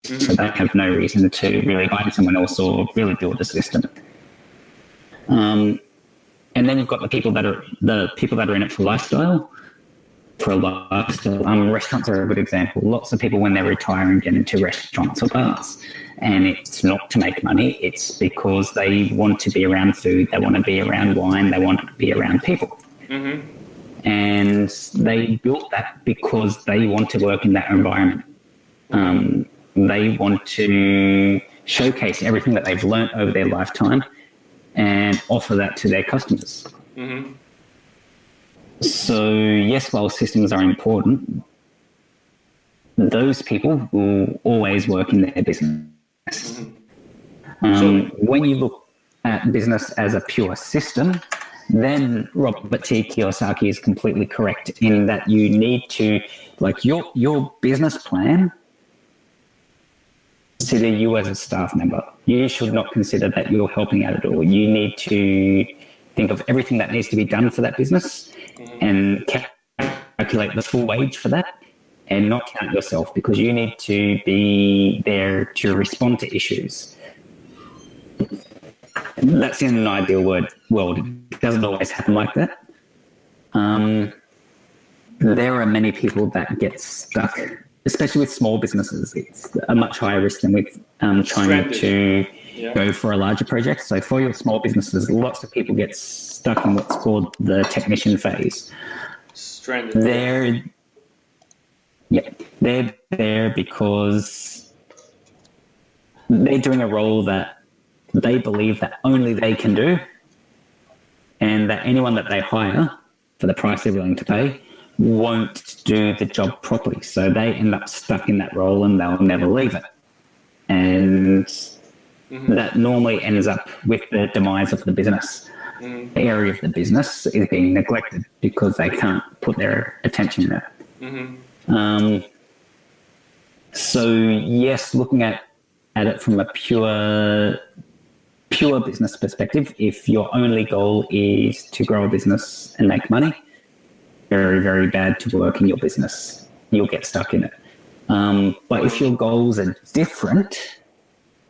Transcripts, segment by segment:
So they have no reason to really hire someone else or really build a system. And then you've got the people that are in it for lifestyle. Restaurants are a good example. Lots of people, when they retire and get into restaurants or bars, and it's not to make money, it's because they want to be around food, they want to be around wine, they want to be around people. And they built that because they want to work in that environment. They want to showcase everything that they've learned over their lifetime and offer that to their customers. So yes, while systems are important, those people will always work in their business. When you look at business as a pure system, then Robert T. Kiyosaki is completely correct in that you need to, like your business plan, consider you as a staff member. You should not consider that you're helping out at all. You need to think of everything that needs to be done for that business and calculate the full wage for that and not count yourself, because you need to be there to respond to issues. That's in an ideal world. It doesn't always happen like that. There are many people that get stuck, especially with small businesses. It's a much higher risk than with trying to go for a larger project. So for your small businesses, lots of people get stuck in what's called the technician phase. They're there because they're doing a role that they believe that only they can do, and that anyone that they hire for the price they're willing to pay won't do the job properly. So they end up stuck in that role and they'll never leave it. And that normally ends up with the demise of the business. The area of the business is being neglected because they can't put their attention there. So yes, looking at it from a pure business perspective, if your only goal is to grow a business and make money, very, very bad to work in your business. You'll get stuck in it. But if your goals are different,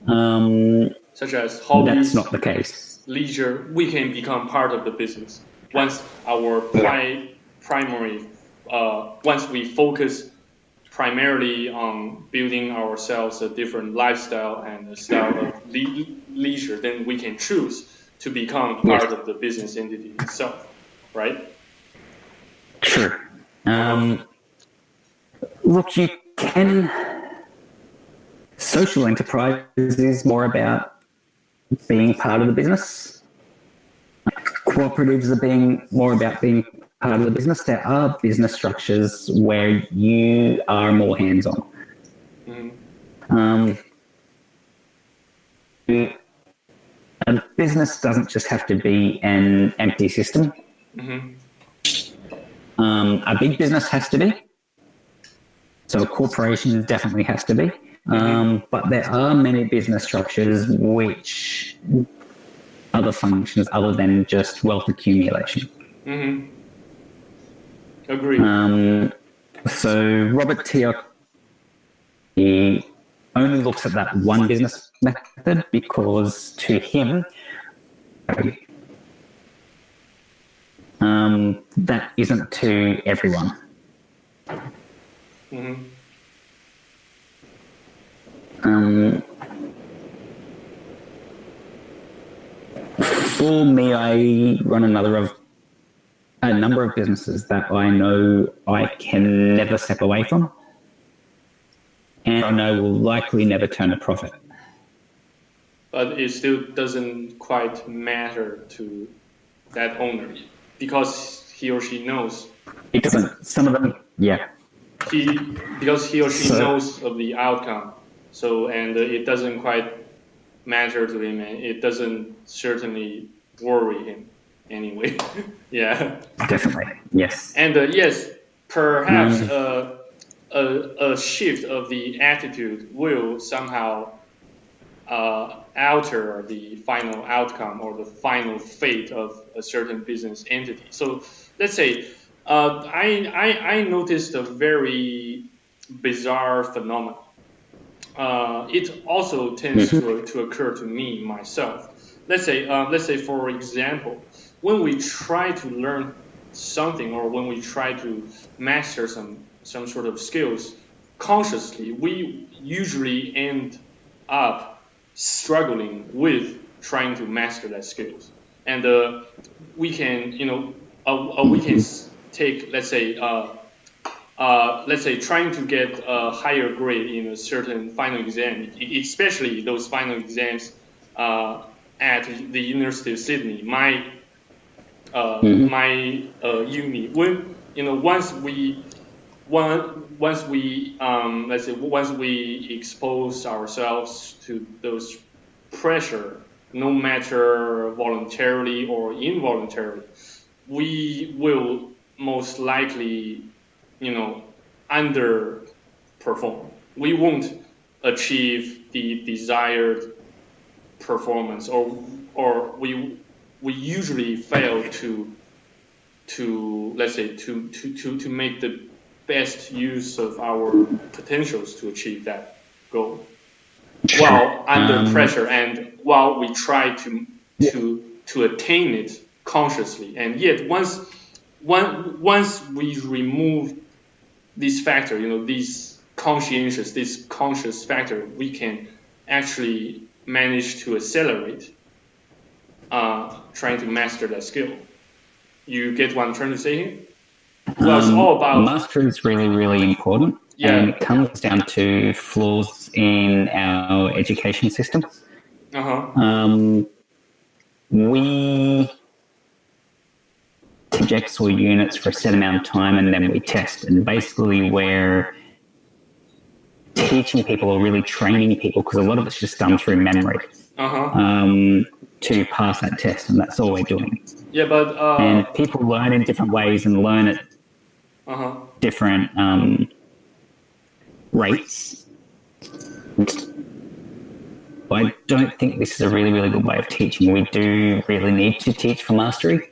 such as hobbies, that's not the case. Leisure, we can become part of the business. Once our once we focus primarily on building ourselves a different lifestyle and a style of leisure, then we can choose to become part of the business entity itself, right? Sure. Look, you can. Social enterprise is more about being part of the business. Cooperatives are more about being part of the business. There are business structures where you are more hands-on. A business doesn't just have to be an empty system. A big business has to be. So a corporation definitely has to be. But there are many business structures which other functions other than just wealth accumulation. Agree. So Robert T. He only looks at that one business method because to him, that isn't to everyone. For me, I run a number of businesses that I know I can never step away from, and I know will likely never turn a profit. But it still doesn't quite matter to that owner because he or she knows. It doesn't. Some of them, yeah. Because he or she knows of the outcome. So, and it doesn't quite matter to him, and it doesn't certainly worry him anyway. Yeah. Definitely, yes. And yes, perhaps a shift of the attitude will somehow alter the final outcome or the final fate of a certain business entity. So let's say I noticed a very bizarre phenomenon. it also tends to occur to me myself. Let's say for example, when we try to learn something or when we try to master some sort of skills consciously, we usually end up struggling with trying to master that skills. And we can, we can take, let's say trying to get a higher grade in a certain final exam, especially those final exams at the University of Sydney, my uni. When once we expose ourselves to those pressure, no matter voluntarily or involuntarily, we will most likely, underperform. We won't achieve the desired performance, or we usually fail to make the best use of our potentials to achieve that goal, while under pressure and while we try to attain it consciously. And yet once we remove this factor, this conscious factor, we can actually manage to accelerate trying to master that skill. You get what I'm trying to say here? Well, it's all about mastery is really, really important. Yeah. And it comes down to flaws in our education system. We subjects or units for a set amount of time and then we test. And basically we're teaching people or really training people, because a lot of it's just done through memory, to pass that test, and that's all we're doing. Yeah, but and people learn in different ways and learn at different rates. I don't think this is a really, really good way of teaching. We do really need to teach for mastery.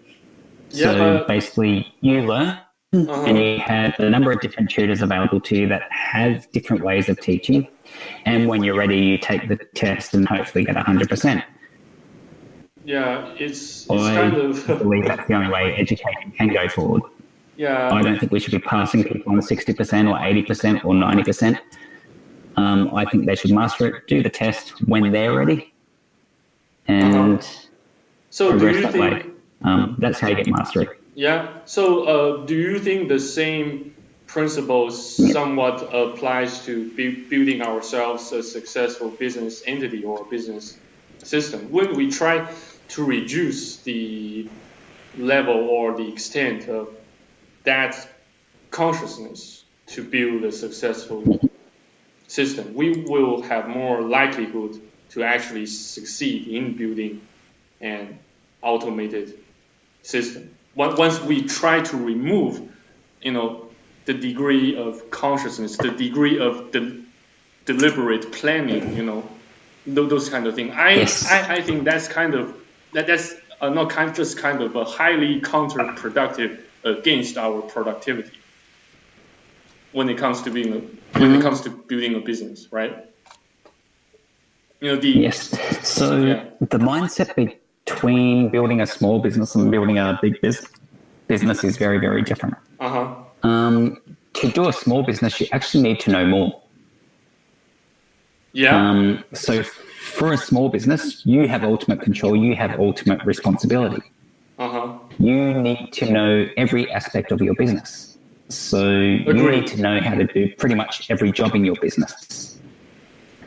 So basically you learn and you have a number of different tutors available to you that have different ways of teaching. And when you're ready, you take the test and hopefully get 100%. Yeah, it's I kind of... believe that's the only way education can go forward. Yeah. I don't think we should be passing people on 60% or 80% or 90%. I think they should master it, do the test when they're ready, and so progress do you that think, way. That's how you get mastery. Yeah. So do you think the same principles somewhat applies to building ourselves a successful business entity or business system? When we try to reduce the level or the extent of that consciousness to build a successful system, we will have more likelihood to actually succeed in building an automated system. Once we try to remove, the degree of consciousness, the degree of deliberate planning, those kind of things. I think that's not just kind of a highly counterproductive against our productivity when it comes to building a business, right? Yes. So the mindset between building a small business and building a big business is very, very different. To do a small business, you actually need to know more. Yeah. So for a small business, you have ultimate control. You have ultimate responsibility. You need to know every aspect of your business. So you need to know how to do pretty much every job in your business.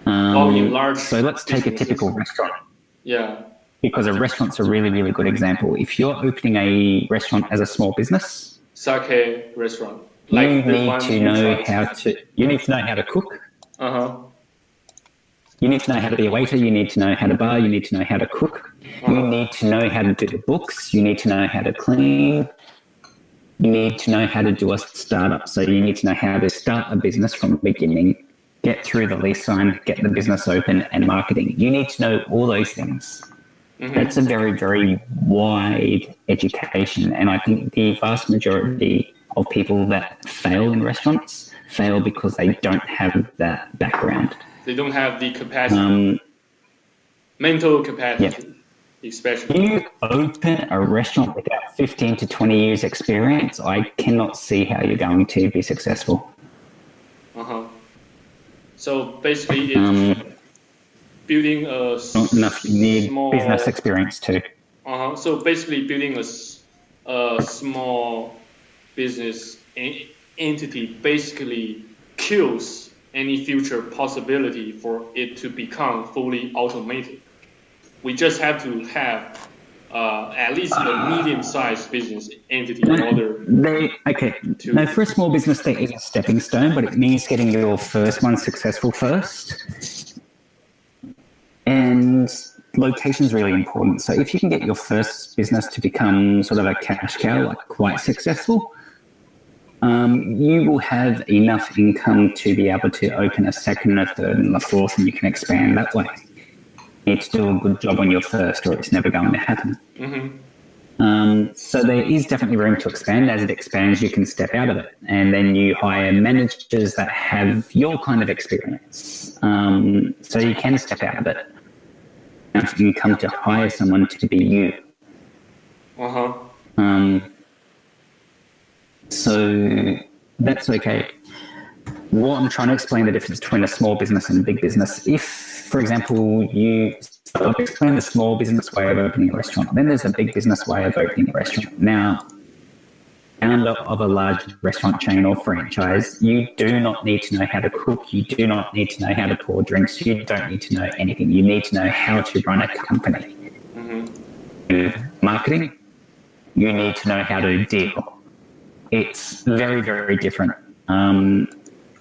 So let's take a typical restaurant. Yeah. Because a restaurant's a really, really good example. If you're opening a restaurant as a small business, sake restaurant, you need to know how to cook. You need to know how to be a waiter. You need to know how to bar. You need to know how to cook. You need to know how to do the books. You need to know how to clean. You need to know how to do a startup. So you need to know how to start a business from the beginning, get through the lease sign, get the business open, and marketing. You need to know all those things. That's a very, very wide education. And I think the vast majority of people that fail in restaurants fail because they don't have that background. They don't have the capacity, mental capacity, especially. You open a restaurant without 15 to 20 years experience, I cannot see how you're going to be successful. So basically, it's building a not enough. You need small business experience too. So basically, building a small business entity basically kills any future possibility for it to become fully automated. We just have to have at least a medium-sized business entity in order for a small business, there is a stepping stone, but it means getting your first one successful first. And location is really important. So if you can get your first business to become sort of a cash cow, like quite successful, you will have enough income to be able to open a second, a third, and a fourth, and you can expand that way. You need to do a good job on your first, or it's never going to happen. So there is definitely room to expand. As it expands, you can step out of it, and then you hire managers that have your kind of experience. So you can step out of it. Enough income to hire someone to be you. So that's okay. What I'm trying to explain the difference between a small business and a big business. If, for example, I'll explain the small business way of opening a restaurant, then there's a big business way of opening a restaurant. Now, founder of a large restaurant chain or franchise, you do not need to know how to cook. You do not need to know how to pour drinks. You don't need to know anything. You need to know how to run a company. Marketing, you need to know how to deal. It's very, very different.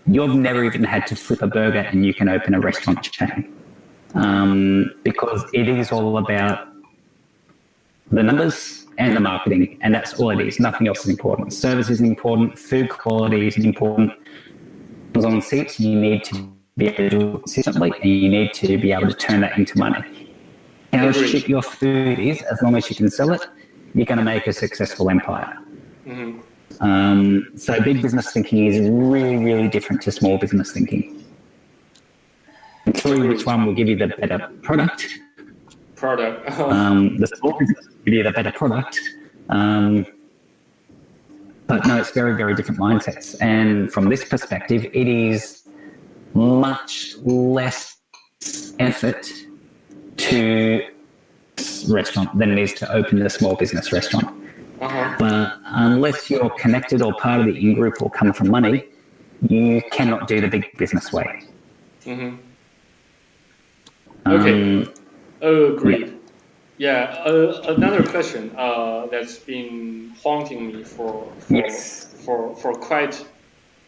You've never even had to flip a burger and you can open a restaurant chain. Because it is all about the numbers and the marketing, and that's all it is. Nothing else is important. Service is important. Food quality is important. On seats, you need to be able to do it consistently, and you need to be able to turn that into money. How shit your food is, as long as you can sell it, you're going to make a successful empire. So big business thinking is really, really different to small business thinking. And tell you which one will give you the better product. The small business will give you the better product. But no, it's very, very different mindsets. And from this perspective, it is much less effort to restaurant than it is to open a small business restaurant. But unless you're connected or part of the in-group or come from money, you cannot do the big business way. Okay. Agreed. Yeah. Another question that's been haunting me for quite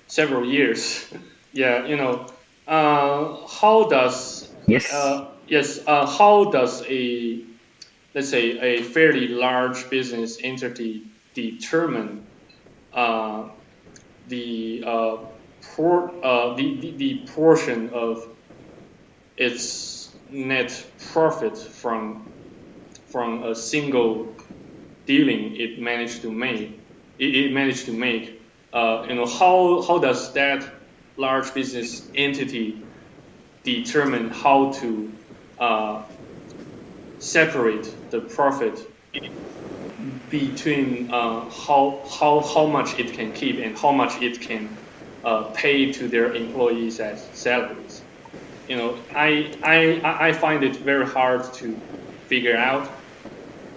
several years. Yeah. How does how does let's say a fairly large business entity determine the portion of its net profit from a single dealing it managed to make? How does that large business entity determine how to separate the profit between how much it can keep and how much it can pay to their employees as salaries? I find it very hard to figure out,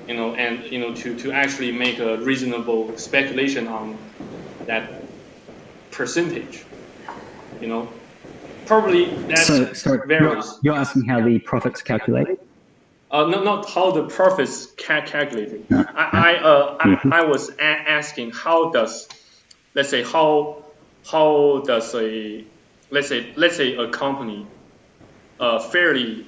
to actually make a reasonable speculation on that percentage. Probably that's varies. You're asking how the profits calculated? Not how the profits calculated. I was asking how does, let's say how does a let's say a company, a fairly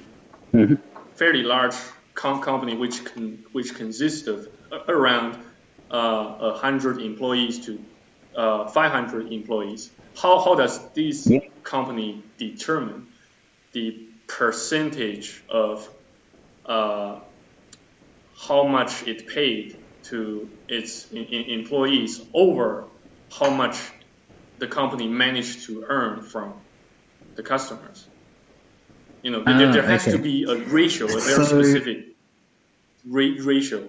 large company which consists of around 100 employees to 500 employees. How does this company determine the percentage of how much it paid to its employees over how much the company managed to earn from the customers? There has to okay. be a ratio, a very specific ratio.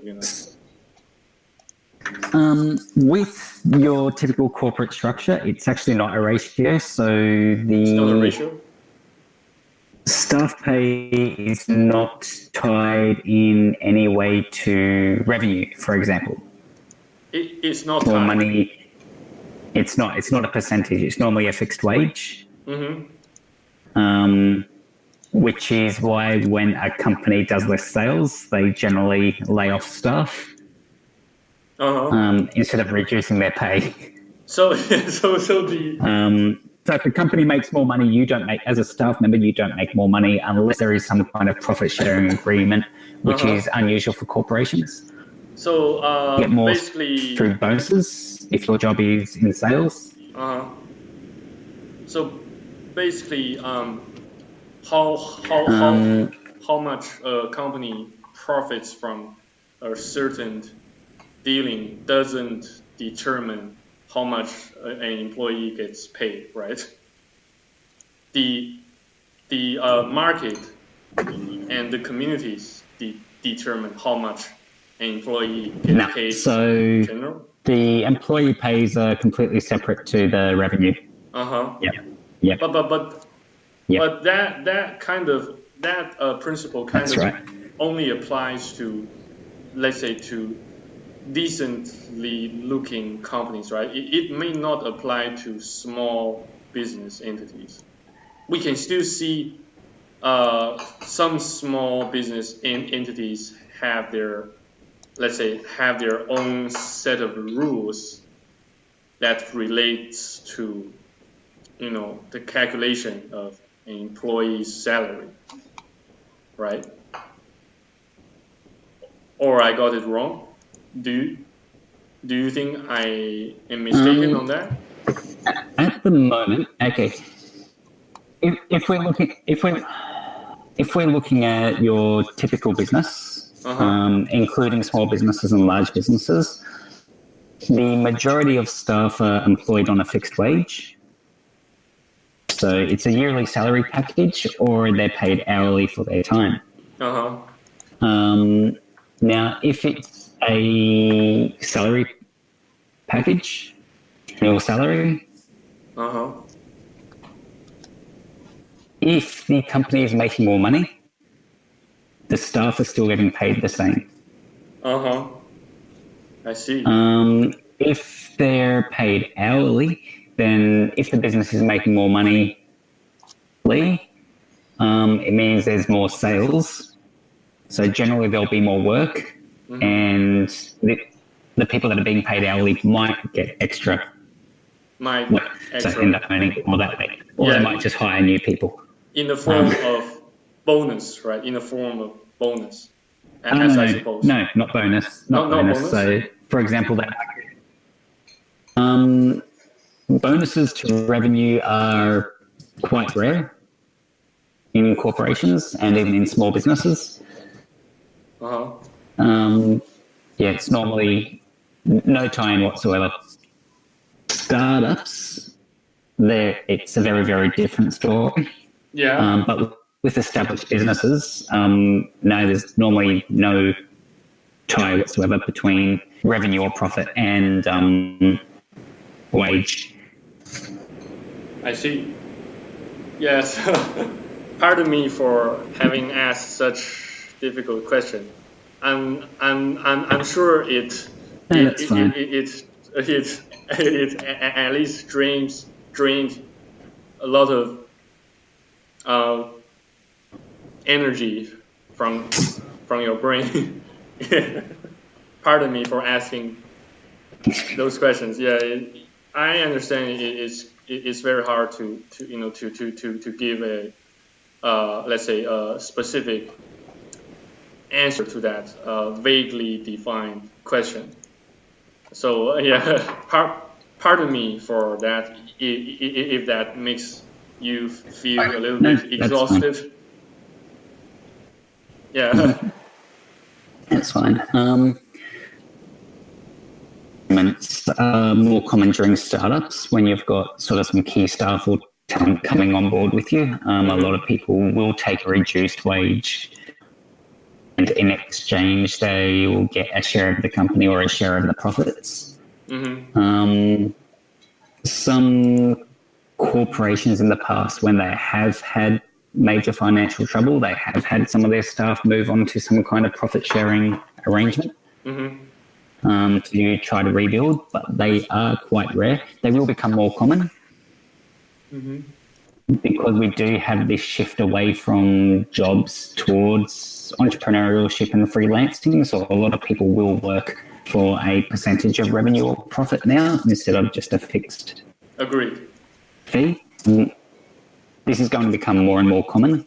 With your typical corporate structure, it's actually not a ratio. So It's not a the ratio. staff pay is not tied in any way to revenue, for example, It's not or tied. money. It's not. It's not a percentage. It's normally a fixed wage. Which is why when a company does less sales, they generally lay off staff instead of reducing their pay. So if the company makes more money, you don't make, as a staff member, you don't make more money unless there is some kind of profit sharing agreement, which is unusual for corporations. So You get more basically through bonuses if your job is in sales. So basically, how much a company profits from a certain dealing doesn't determine how much an employee gets paid, right? The market and the communities determine how much an employee gets paid. So in general. the employee pays are completely separate to the revenue. Yeah. But that kind of principle only applies to, let's say, to decently looking companies, right? It may not apply to small business entities. We can still see some small business entities have their, let's say, have their own set of rules that relates to, the calculation of an employee's salary, right? Or I got it wrong? Do you think I am mistaken on that? At the moment, okay. If we're looking at your typical business, including small businesses and large businesses, the majority of staff are employed on a fixed wage. So it's a yearly salary package, or they're paid hourly for their time. Now, if it's a salary package, annual salary, if the company is making more money, the staff are still getting paid the same. I see. If they're paid hourly, then if the business is making more money, it means there's more sales. So generally there'll be more work, and the people that are being paid hourly might get extra. So end up earning more that way. Or they might just hire new people. In the form of bonus, right? In the form of bonus. I suppose. No, not bonus. Not bonus. So, for example, bonuses to revenue are quite rare in corporations and even in small businesses. It's normally no tie-in whatsoever. Startups, it's a very, very different story. But with established businesses, there's normally no tie whatsoever between revenue or profit and wage. I see. Yes. Pardon me for having asked such difficult question. I'm sure it at least drains a lot of energy from your brain. Pardon me for asking those questions. Yeah, I understand it's very hard to give a let's say a specific answer to that vaguely defined question. So pardon me for that if that makes you feel a little bit exhausted. Yeah. That's fine. It's more common during startups when you've got sort of some key staff or talent coming on board with you. A lot of people will take a reduced wage, and in exchange, they will get a share of the company or a share of the profits. Some corporations in the past, when they have had major financial trouble, they have had some of their staff move on to some kind of profit-sharing arrangement to try to rebuild, but they are quite rare. They will become more common because we do have this shift away from jobs towards entrepreneurship and freelancing, so a lot of people will work for a percentage of revenue or profit now instead of just a fixed fee. This is going to become more and more common.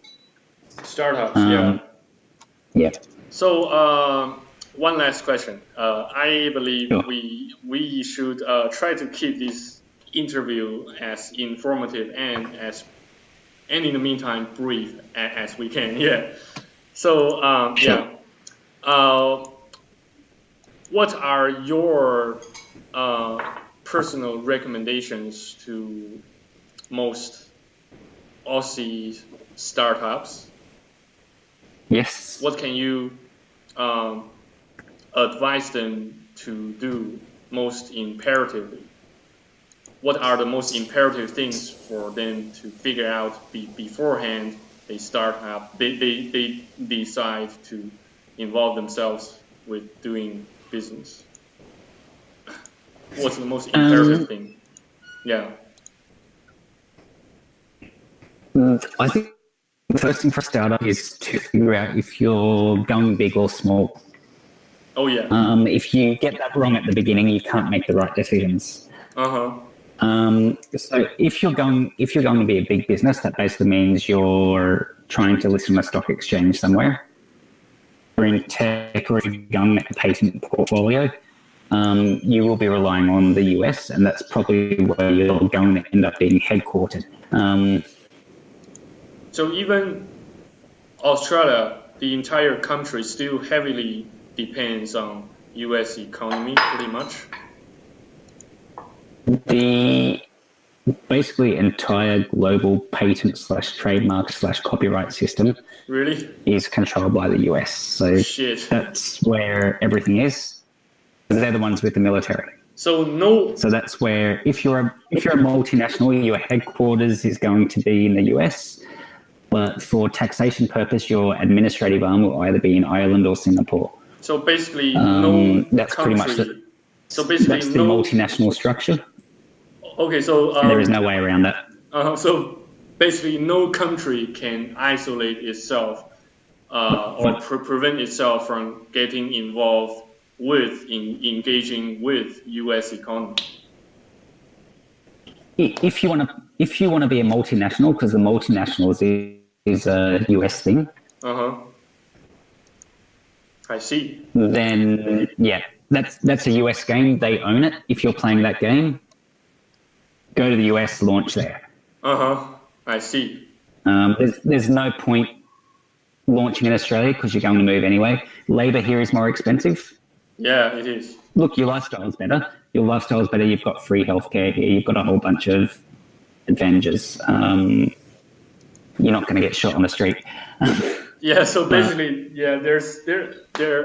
Startups, Yeah. So one last question. I believe Sure. we should try to keep this interview as informative and in the meantime brief as we can. Yeah. So Sure. what are your personal recommendations to most Aussie startups? Yes. What can you advise them to do most imperatively? What are the most imperative things for them to figure out beforehand they start up, they decide to involve themselves with doing business? What's the most imperative thing? Yeah. I think the first thing for a startup is to figure out if you're going big or small. Oh yeah. If you get that wrong at the beginning, you can't make the right decisions. So if you're going to be a big business, that basically means you're trying to list on a stock exchange somewhere. Or in tech, or you're going at a patent portfolio, you will be relying on the US, and that's probably where you're going to end up being headquartered. So even Australia, the entire country still heavily depends on US economy, pretty much. The basically entire global patent / trademark / copyright system Really? is controlled by the US. So that's where everything is. They're the ones with the military. So that's where if you're a multinational, your headquarters is going to be in the US. But for taxation purpose, your administrative arm will either be in Ireland or Singapore. So basically, that's country. Pretty much that's the no multinational structure. Okay, so there is no way around that. So basically, no country can isolate itself or prevent itself from getting involved with engaging with U.S. economy. If you want to be a multinational, because the multinationals is a US thing. I see. Then that's a US game. They own it. If you're playing that game, go to the US, launch there. I see. There's no point launching in Australia because you're going to move anyway. Labor here is more expensive. Yeah, it is. Look, your lifestyle is better. You've got free healthcare here. You've got a whole bunch of advantages. You're not going to get shot on the street. Yeah. So basically, there.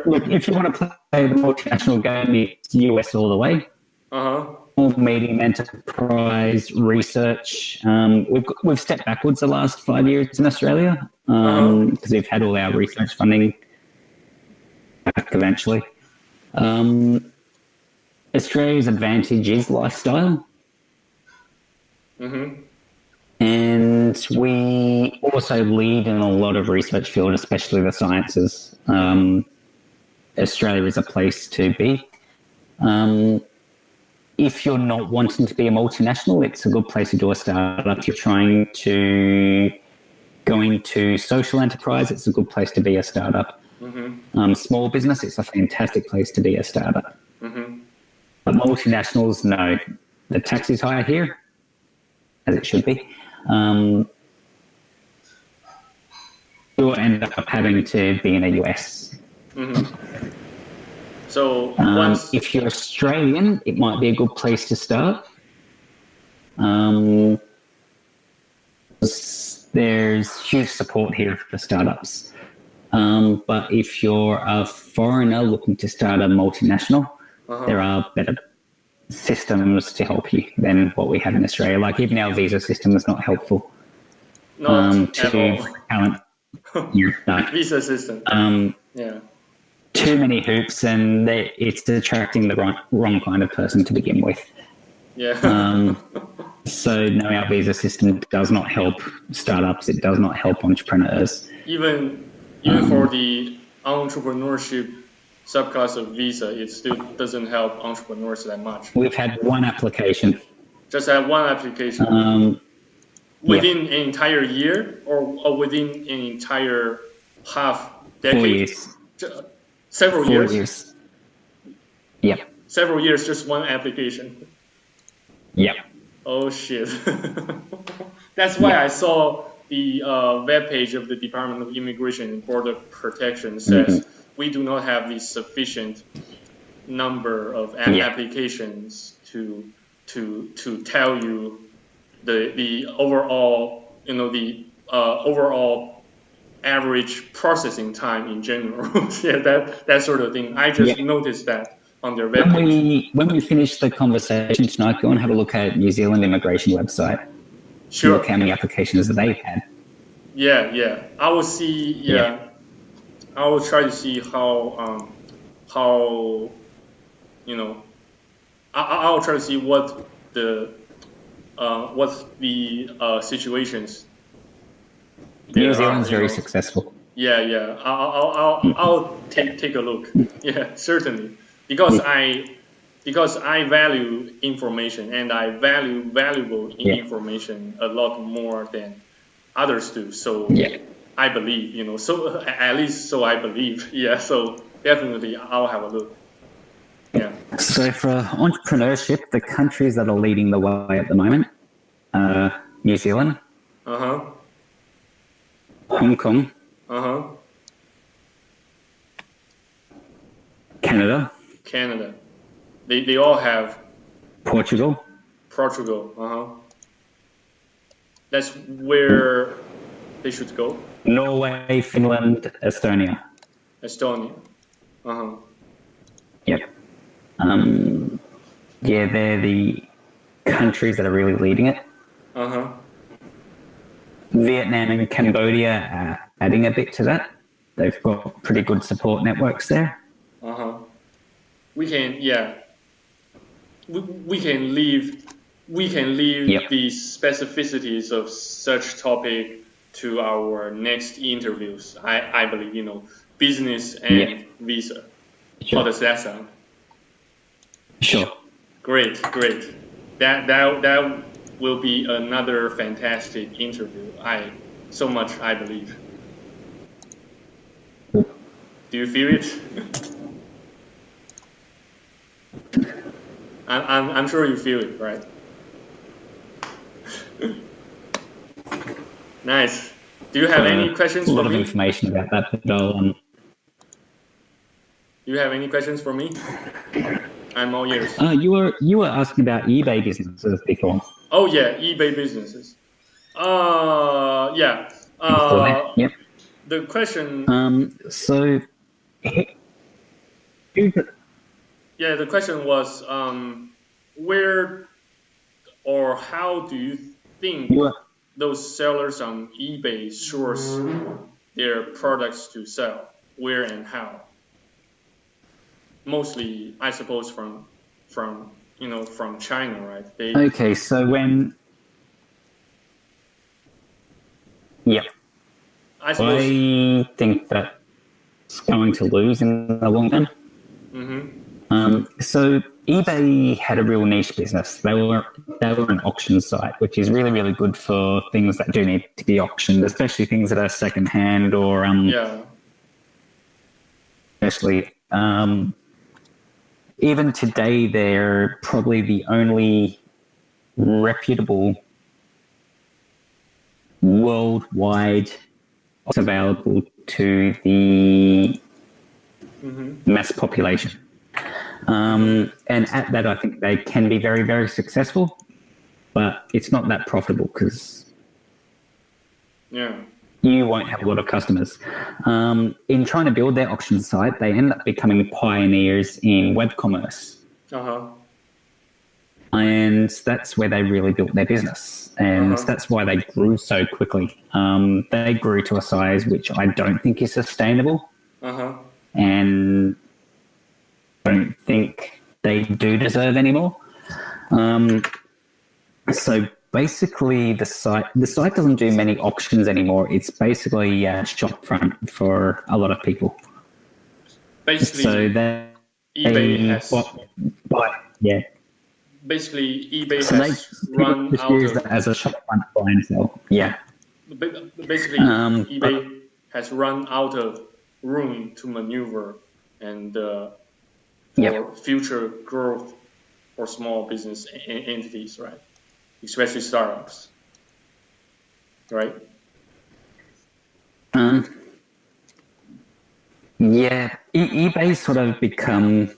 Look, if you want to play the multinational game, it's US all the way. Small, medium enterprise research. We've stepped backwards the last 5 years in Australia because we've had all our research funding back eventually. Australia's advantage is lifestyle. And we also lead in a lot of research field, especially the sciences. Australia is a place to be. If you're not wanting to be a multinational, it's a good place to do a startup. If you're trying to go into social enterprise, it's a good place to be a startup. Small business, it's a fantastic place to be a startup. But multinationals, no. The tax is higher here, as it should be. You'll end up having to be in the US. So if you're Australian, it might be a good place to start. there's huge support here for startups. But if you're a foreigner looking to start a multinational, there are better systems to help you than what we have in Australia. Like even our visa system is not helpful to talent. Visa system. Yeah. Too many hoops, and it's attracting the wrong kind of person to begin with. Yeah. So no, our visa system does not help startups. It does not help entrepreneurs. Even for the entrepreneurship subclass of visa, it still doesn't help entrepreneurs that much. We've had one application. Just had one application. Within an entire year or within an entire half decade? 4 years. Several 4 years? years. Yep. Several years, just one application? Yep. Oh, shit. That's why I saw the webpage of the Department of Immigration and Border Protection says we do not have the sufficient number of applications to tell you the overall, overall average processing time in general. Yeah, that sort of thing. I just noticed that on their webpage. When we finish the conversation tonight, go and have a look at New Zealand immigration website. Sure. Look how many applications they've had. Yeah. I will see. I will try to see how I'll try to see what the situations. New Zealand's very successful. Yeah. I'll take a look. Yeah, certainly. Because I value information and I value valuable information a lot more than others do. So I believe, so at least so I believe. Yeah, so definitely I'll have a look. Yeah. So for entrepreneurship, the countries that are leading the way at the moment are New Zealand, Hong Kong, Canada. They all have Portugal. That's where they should go. Norway, Finland, Estonia. Yep. They're the countries that are really leading it. Vietnam and Cambodia are adding a bit to that. They've got pretty good support networks there. We can leave the specificities of such topic to our next interviews. I believe, business and visa. Sure. How does that sound? Sure. Great. That will be another fantastic interview. I believe. Do you feel it? I'm sure you feel it, right? Nice. Do you have any questions for me? A lot of information about that, but Do you have any questions for me? I'm all ears. You were asking about eBay businesses before. Oh yeah, eBay businesses. Yep. The question. The question was, where or how do you think those sellers on eBay source their products to sell? Where and how? Mostly, I suppose from China, right? Okay, so when... Yep. I think that's going to lose in the long run. So eBay had a real niche business. They were an auction site, which is really, really good for things that do need to be auctioned, especially things that are secondhand or especially even today they're probably the only reputable worldwide available to the mass population. And at that, I think they can be very, very successful, but it's not that profitable because Yeah. you won't have a lot of customers. In trying to build their auction site, they end up becoming pioneers in web commerce. Uh-huh. And that's where they really built their business. And that's why they grew so quickly. They grew to a size which I don't think is sustainable. Uh-huh. And I don't think they do deserve anymore. So basically, the site doesn't do many auctions anymore. It's basically a shop front for a lot of people. Basically, So they yeah. Basically, eBay So has run just out use of. that as a shop front buy and sell. Yeah. Basically, eBay has run out of room to maneuver and for future growth for small business entities, right? Especially startups, right? Yeah, eBay's sort of become.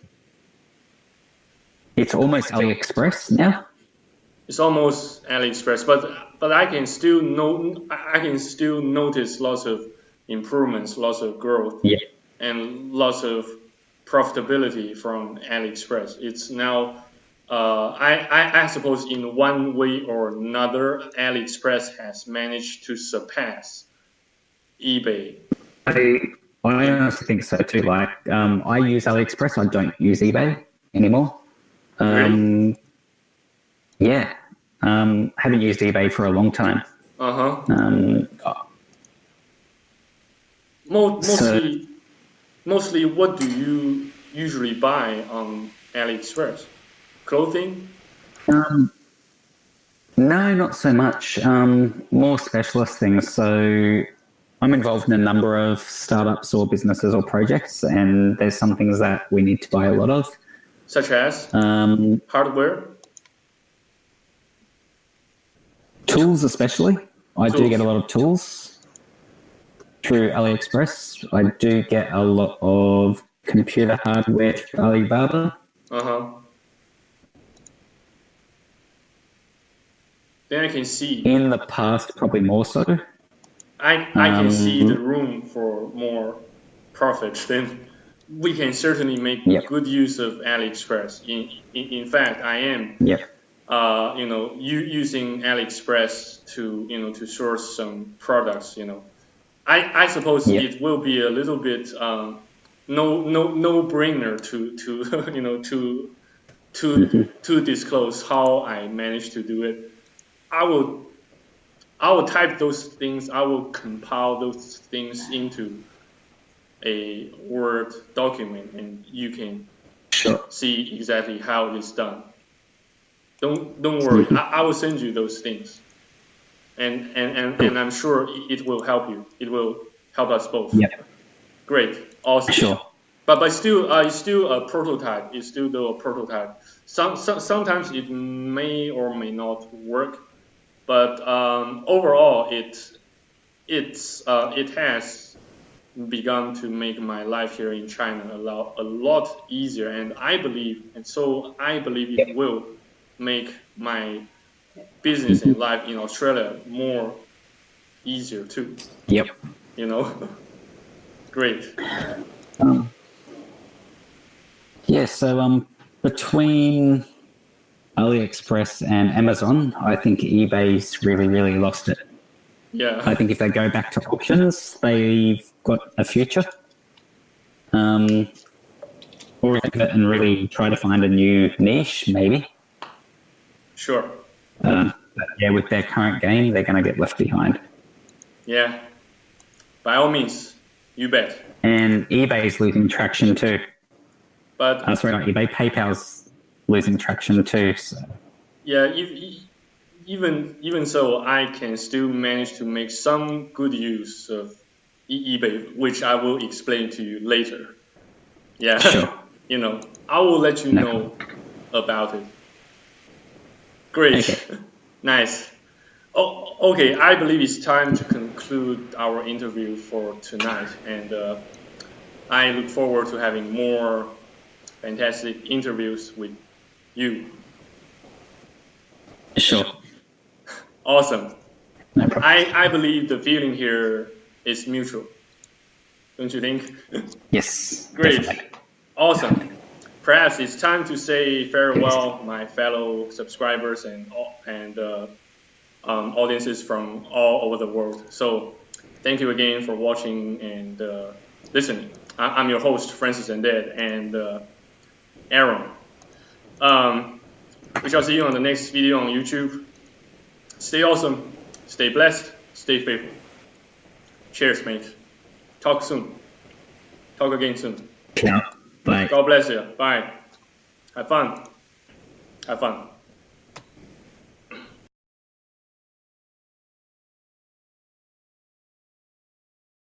It's almost AliExpress now. It's almost AliExpress, but I can still notice lots of improvements, lots of growth, and lots of profitability from AliExpress. It's now, I suppose, in one way or another, AliExpress has managed to surpass eBay. I honestly think so too. Like, I use AliExpress. I don't use eBay anymore. Really? Yeah. Haven't used eBay for a long time. Mostly, what do you usually buy on AliExpress? Clothing? No, not so much. More specialist things. So I'm involved in a number of startups or businesses or projects, and there's some things that we need to buy a lot of. Such as hardware? Tools, especially. I do get a lot of tools through AliExpress. I do get a lot of computer hardware through Alibaba. Then I can see. In the past, probably more so. I can see the room for more profit. Then we can certainly make good use of AliExpress. In fact, I am. Using AliExpress to source some products. I suppose it will be a little bit no brainer to disclose how I managed to do it. I will type those things. I will compile those things into a Word document, and you can see exactly how it's done. Don't worry. I will send you those things, and I'm sure it will help you. It will help us both. Great, awesome. Sure. But still, it's still a prototype. It's still a prototype. Sometimes it may or may not work, but overall, it has begun to make my life here in China a lot easier, and I believe it will make my business and life in Australia more easier too. Great. So between AliExpress and Amazon, I think eBay's really lost it. I think if they go back to auctions, they've got a future. Or and really try to find a new niche, maybe. Sure. But with their current game, they're going to get left behind. Yeah. By all means, you bet. And eBay's losing traction too. But sorry, not eBay. PayPal's losing traction too. So. Yeah, even so, I can still manage to make some good use of eBay, which I will explain to you later. Yeah, sure. I will let you know about it. Great, nice. Oh, okay. I believe it's time to conclude our interview for tonight, and I look forward to having more fantastic interviews with you. Sure. Awesome. No problem. I believe the feeling here is mutual. Don't you think? Yes. Great. Definitely. Awesome. Perhaps it's time to say farewell, my fellow subscribers and audiences from all over the world. So thank you again for watching and listening. I'm your host, Francis Ended, and Aaron. We shall see you on the next video on YouTube. Stay awesome, stay blessed, stay faithful. Cheers, mate. Talk soon. Talk again soon. Ciao. Bye. God bless you. Bye. Have fun. Have fun.